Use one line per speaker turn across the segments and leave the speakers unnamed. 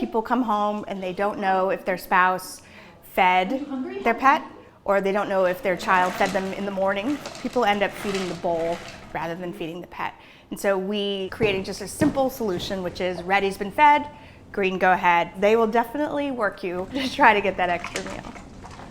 people come home and they don't know if their spouse fed their pet, or they don't know if their child fed them in the morning. People end up feeding the bowl rather than feeding the pet. And so we created just a simple solution, which is red's been fed, green, go ahead. They will definitely work you to try to get that extra meal.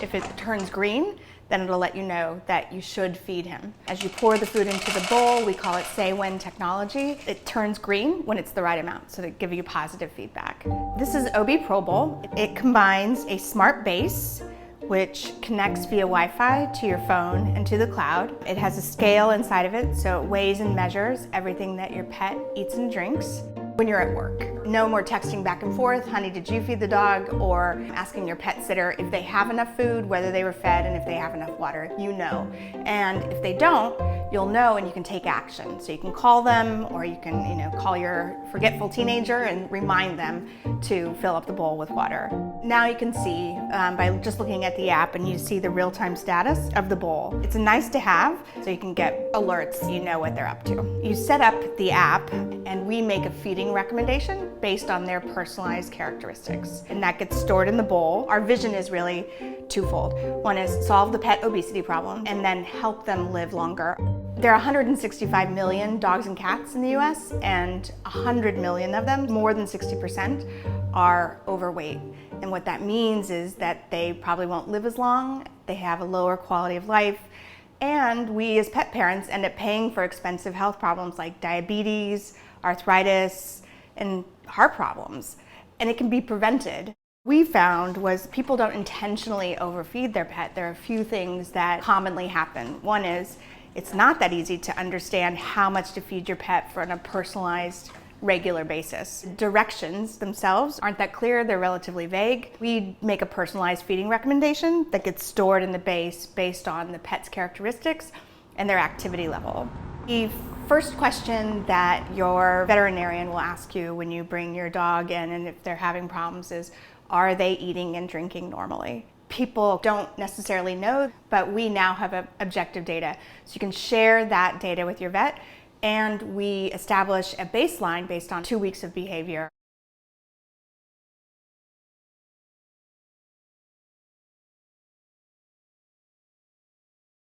If it turns green, then it'll let you know that you should feed him. As you pour the food into the bowl, we call it say when technology. It turns green when it's the right amount, so to give you positive feedback. This is ProBowl. It combines a smart base, which connects via Wi-Fi to your phone and to the cloud. It has a scale inside of it, so it weighs and measures everything that your pet eats and drinks. When you're at work, no more texting back and forth, honey, did you feed the dog? Or asking your pet sitter if they have enough food, whether they were fed, and if they have enough water, you know. And if they don't, you'll know and you can take action. So you can call them, or you can call your forgetful teenager and remind them to fill up the bowl with water. Now you can see by just looking at the app, and you see the real-time status of the bowl. It's nice to have, so you can get alerts, you know what they're up to. You set up the app, and we make a feeding recommendation based on their personalized characteristics. And that gets stored in the bowl. Our vision is really twofold. One is solve the pet obesity problem and then help them live longer. There are 165 million dogs and cats in the US, and 100 million of them, more than 60%, are overweight. And what that means is that they probably won't live as long, they have a lower quality of life, and we as pet parents end up paying for expensive health problems like diabetes, arthritis, and heart problems. And it can be prevented. We found was people don't intentionally overfeed their pet. There are a few things that commonly happen. One is it's not that easy to understand how much to feed your pet on a personalized, regular basis. Directions themselves aren't that clear, they're relatively vague. We make a personalized feeding recommendation that gets stored in the base based on the pet's characteristics and their activity level. The first question that your veterinarian will ask you when you bring your dog in and if they're having problems is, are they eating and drinking normally? People don't necessarily know, but we now have objective data. So you can share that data with your vet, and we establish a baseline based on 2 weeks of behavior.